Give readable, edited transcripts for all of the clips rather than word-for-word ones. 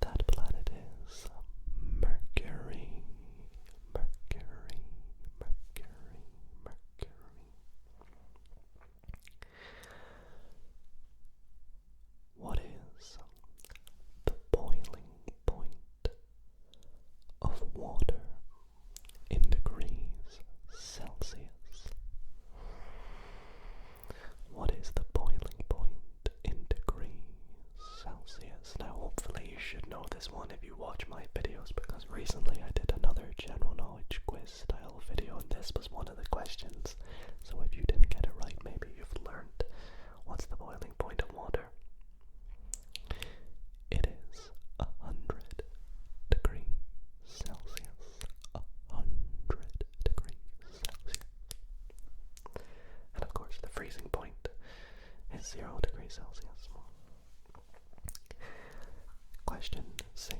That planet is Mercury. Mercury. Mercury. Mercury. What is the boiling point of water in degrees Celsius? What is the boiling point in degrees Celsius? Now hopefully you should know this one if you watch my videos, because recently I did another general knowledge quiz style video and this was one of the questions. So if you didn't get it right, maybe you've learned. What's the boiling point of water? It is 100 degrees Celsius. 100 degrees Celsius. And of course the freezing point is 0 degrees Celsius. Question 6.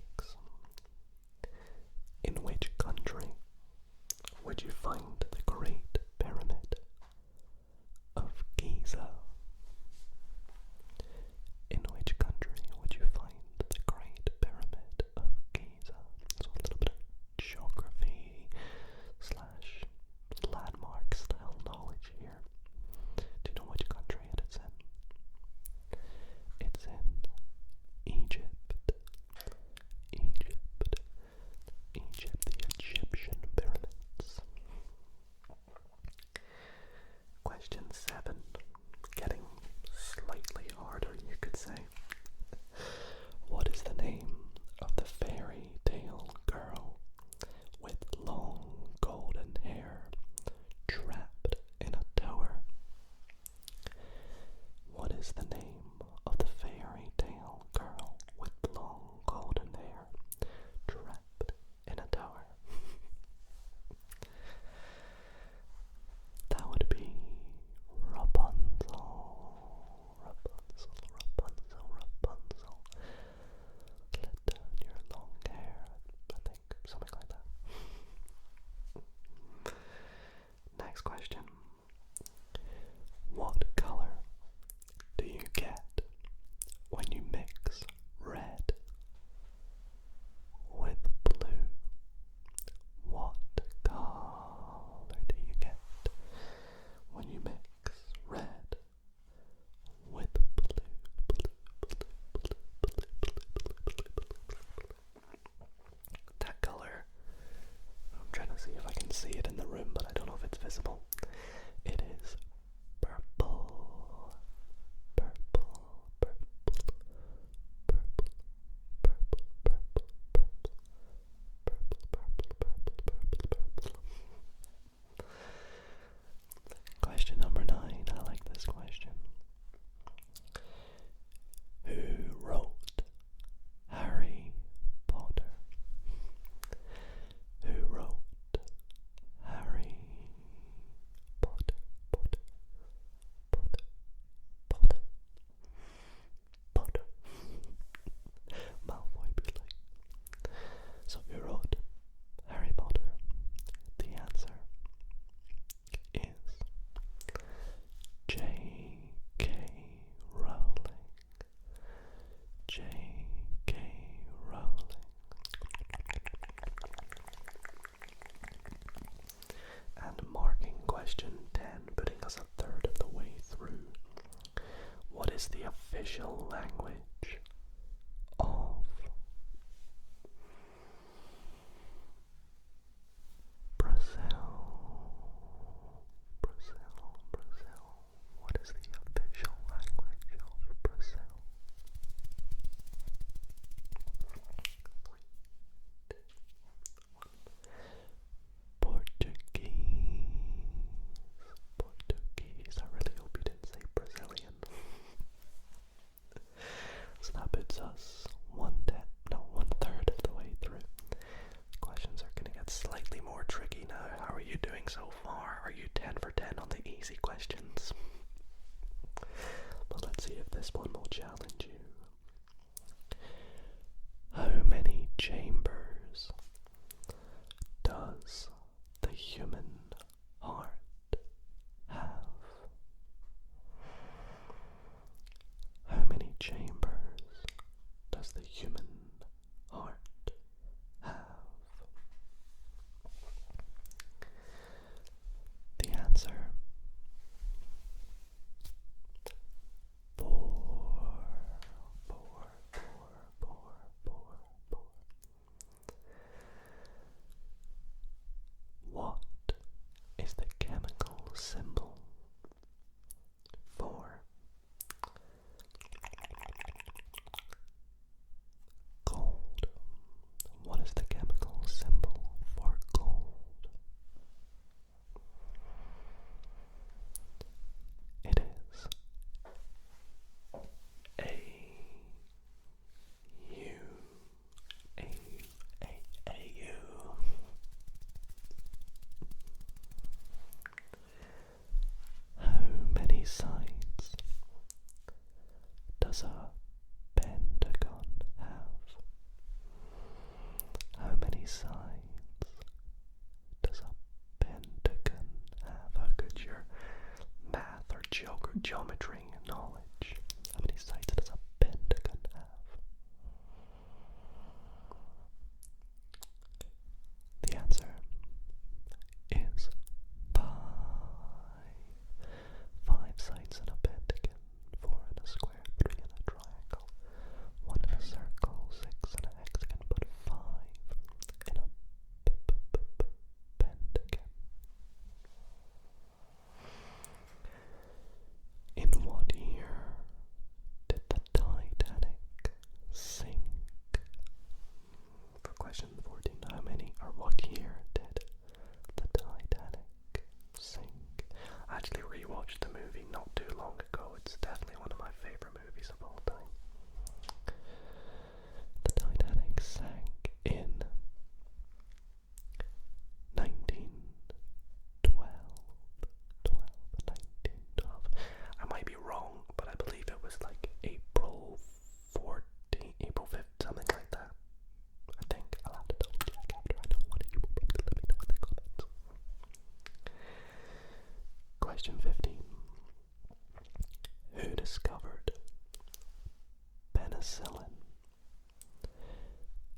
penicillin?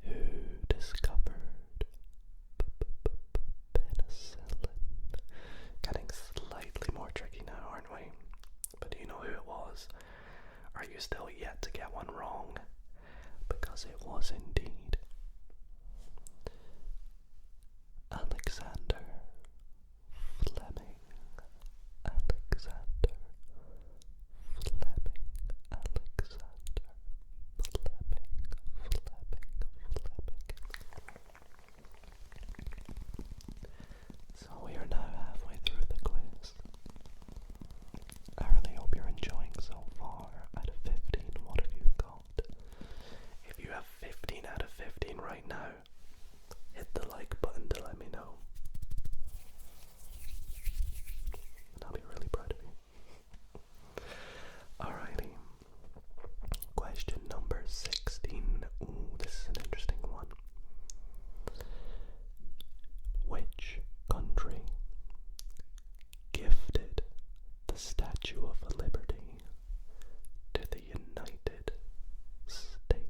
Who discovered penicillin? Getting slightly more tricky now, aren't we? But do you know who it was? Are you still yet to get one wrong? Because it was indeed Alexander Fleming. Alexander Fleming. Alexander Fleming. So we are now halfway through the quiz. I really hope you're enjoying so far. Out of 15, what have you got? If you have 15 out of 15 right now, hit the like button to let me know. And I'll be really proud of you. Alrighty. Question number 16. Ooh, this is an interesting one. Which country gifted the Statue of Liberty to the United States?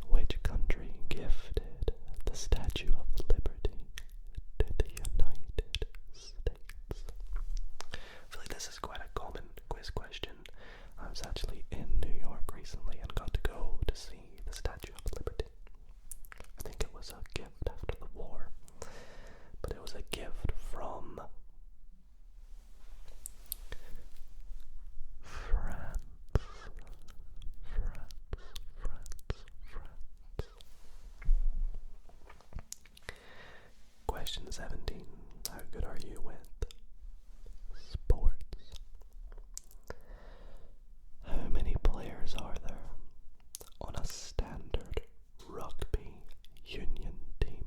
Which country gifted the Statue of Liberty to the United States? I feel like this is quite a common quiz question. I was actually in New York recently and got to go to see the Statue of Liberty. I think it was a gift after the war, but it was a gift from France. Question 17. How good are you with sports? How many players are there on a standard rugby union team?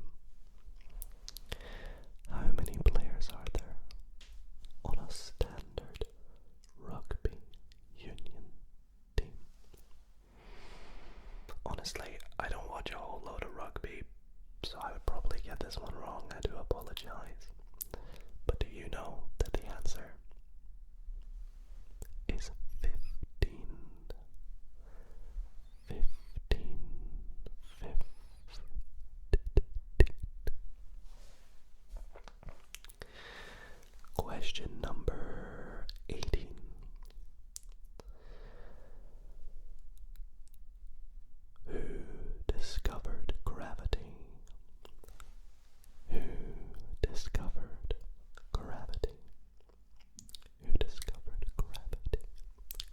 How many players are there on a standard rugby union team? Honestly, I don't watch a whole load of rugby, so I would probably get this one wrong. I do apologize. But do you know that the answer is 15? 15. Question number 18. Who discovered gravity? Who discovered gravity? Who discovered gravity?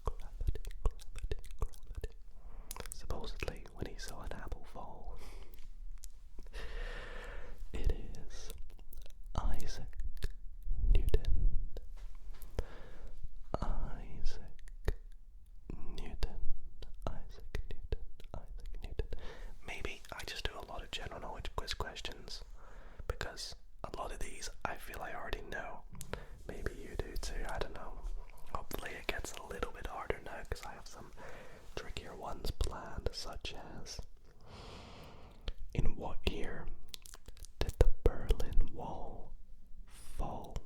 Gravity. Supposedly, when he saw an apple fall. It is Isaac Newton. Isaac Newton. Maybe I just do a lot of general knowledge quiz questions because a lot of these I feel I already know. Maybe you do too, I don't know. Hopefully it gets a little bit harder now because I have some trickier ones planned, such as: in what year did the Berlin Wall fall?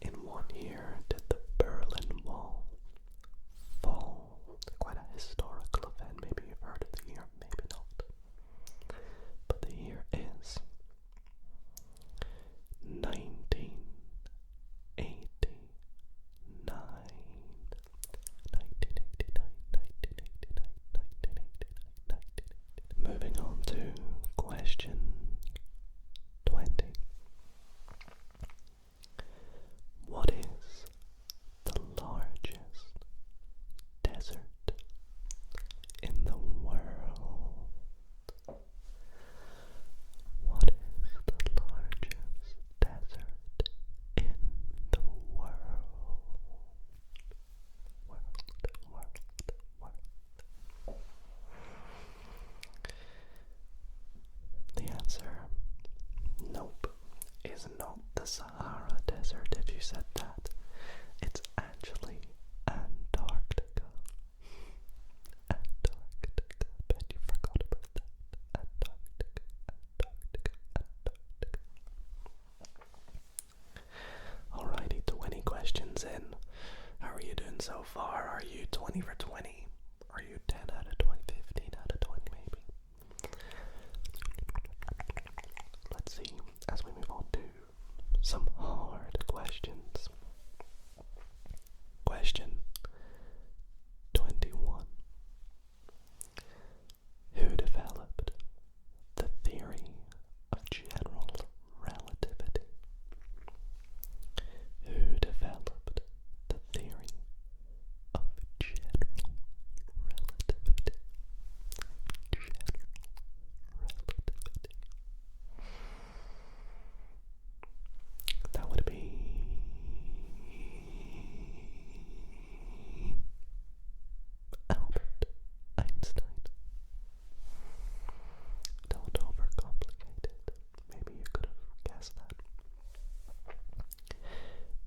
In what year did the Berlin Wall fall? Quite a historical event. Maybe you've heard of the year, maybe not. But the year is 1989. Moving on to question 20. What is the largest desert in the world? What is the largest desert in the world? The answer, nope, is not the Sahara Desert. If you said that, it's actually Antarctica. Antarctica. Bet you forgot about that. Antarctica. Alrighty, 20 questions in. How are you doing so far? Are you 20 for 20? Are you 10 out of 20? 15 out of 20 maybe? Let's see, as we move on to some hard questions. Question 21. Who developed the theory of general relativity? Who developed the theory of general relativity? General relativity. That would be Albert Einstein. Don't overcomplicate it. Maybe you could have guessed that.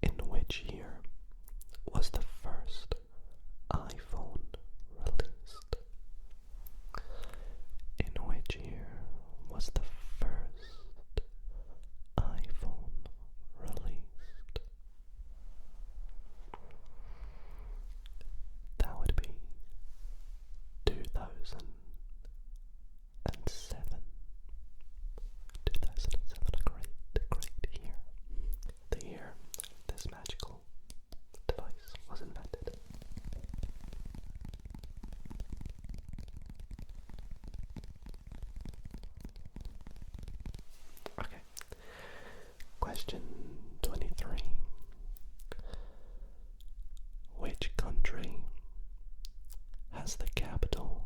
In which year was the first iPhone released? In which year was the first iPhone released? That would be 2007. 2007, a great year. The year this magical device was invented. Okay. Question 23. Which country has the capital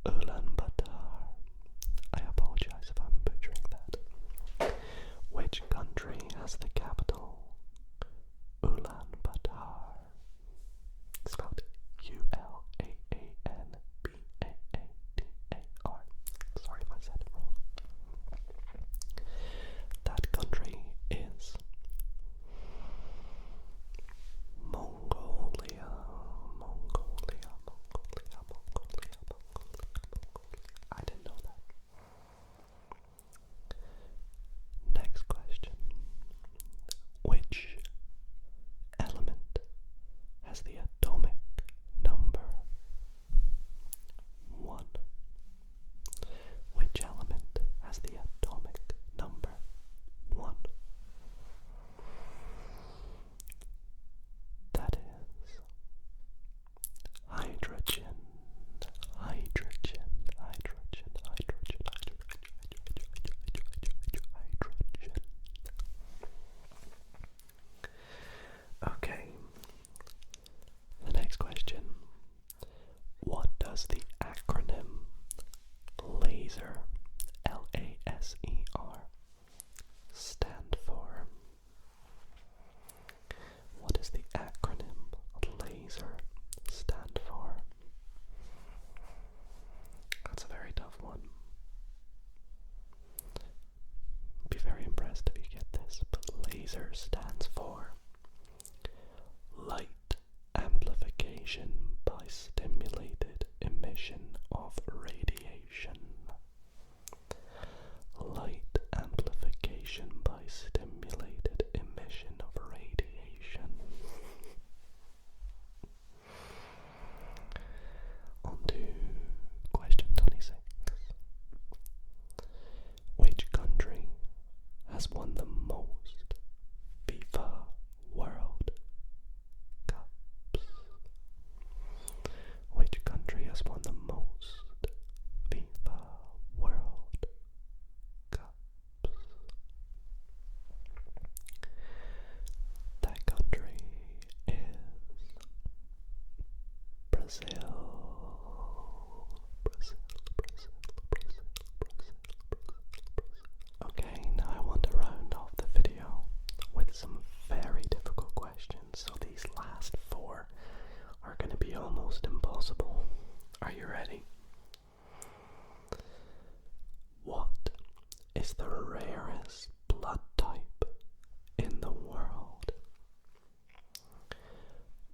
Ulaanbaatar? I apologize if I'm butchering that. Which country has the capital Ulaanbaatar? Spelled Ulaanbaatar. Sorry if I said it wrong. That country is Mongolia. I didn't know that. Next question. Which element has the atomic number 1? Which element has the atomic number 1? That is hydrogen. Hydrogen. Okay. The next question. What does the acronym LASER, LASER, stand for? What does the acronym LASER stand for? That's a very tough one. Be very impressed if you get this, but LASER stands for light amplification by stimulated emission of radiation. Light amplification by stimulated emission of radiation. On to question 26. Which country has won the most FIFA World Cups? Which country has won the most FIFA World Cups? That country is Brazil. Okay, now I want to round off the video with some very difficult questions. So these last 4 are going to be almost impossible. Are you ready? What is the rarest blood type in the world?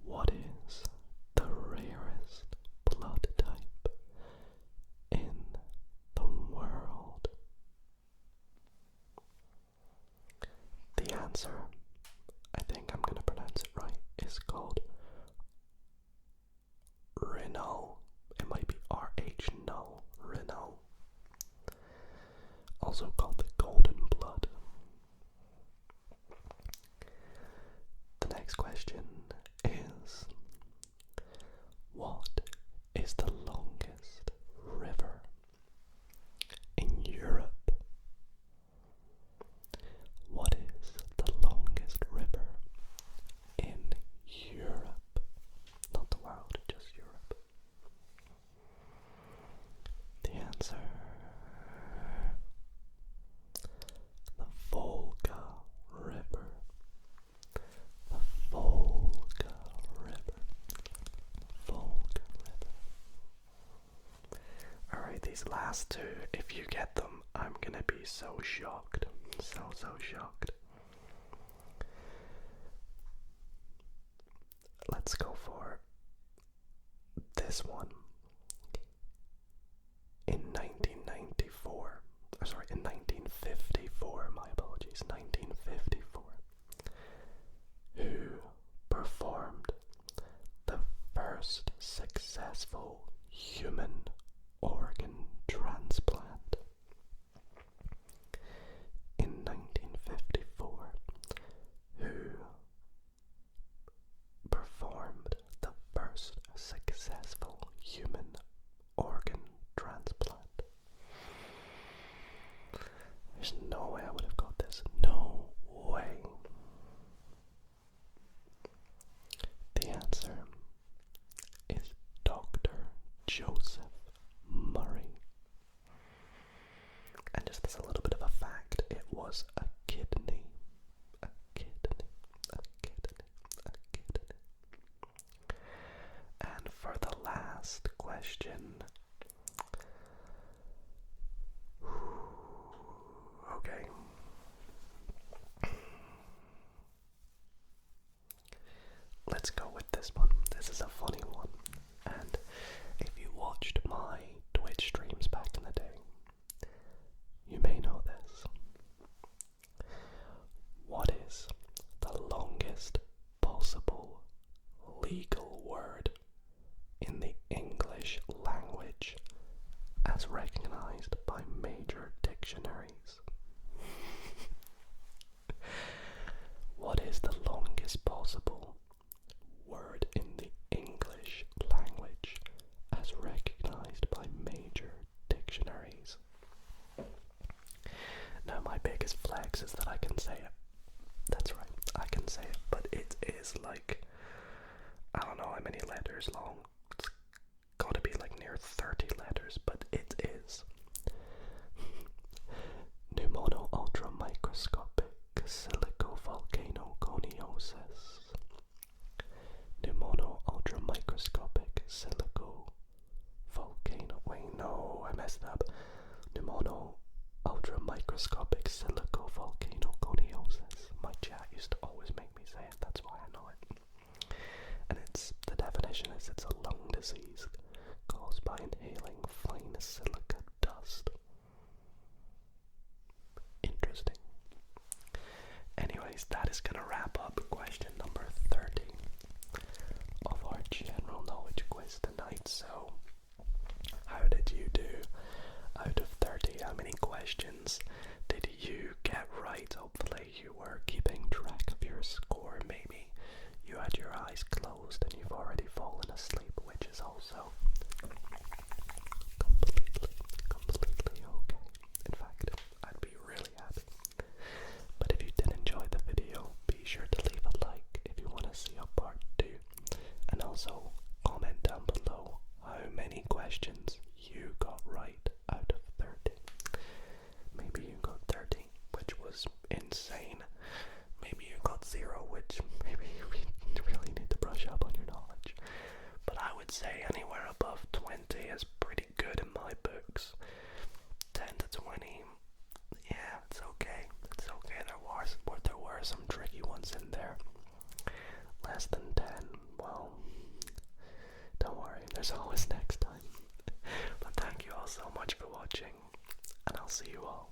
What is the rarest last two, if you get them, I'm gonna be so shocked. So shocked. Let's go for this one. In 1954, my apologies, 1954, who performed the first successful human organ transplant? In 1954, who performed the first successful human organ transplant? There's no way I would have got this. No way. The answer is Dr. Joseph Murray. And just as a little bit of a fact, it was a kidney. A kidney. A kidney. A kidney. And for the last question. Okay. Let's go with this one. This is a funny one. And if you watched my Twitch streams back in the day, you may know this. What is the longest possible legal word in the English language as recognized by major dictionaries? What is the longest possible word in the English language as recognized by major dictionaries? Now, my biggest flex is that I can say it. That's right, I can say it, but it is like, I don't know how many letters long. It's gotta be like near 30 letters, but it is pneumono ultramicroscopic silicovolcanoconiosis. Pneumono ultramicroscopic silicovolcano. Wait, no, I messed up. Pneumono ultramicroscopic silicovolcanoconiosis. My chat used to always make me say it, that's why I know it. And the definition is it's a lung disease caused by inhaling fine silica dust. Interesting. Anyways, that is gonna wrap up question number 30 of our general knowledge quiz tonight. So, how did you do? Out of 30, how many questions did you get right? Hopefully you were keeping track of your score. Maybe you had your eyes closed and you've already fallen asleep, which is also completely okay. In fact, I'd be really happy. But if you did enjoy the video, be sure to leave a like if you want to see a part 2. And also comment down below how many questions you got right out of 30. Maybe you got 30, which was insane. Maybe you got 0, which maybe you really need to brush up on your knowledge. But I would say anywhere above 20 is pretty good in my books. 10 to 20, yeah, it's okay. It's okay. There were some tricky ones in there. Less than 10, well, don't worry, there's always next time. But thank you all so much for watching, and I'll see you all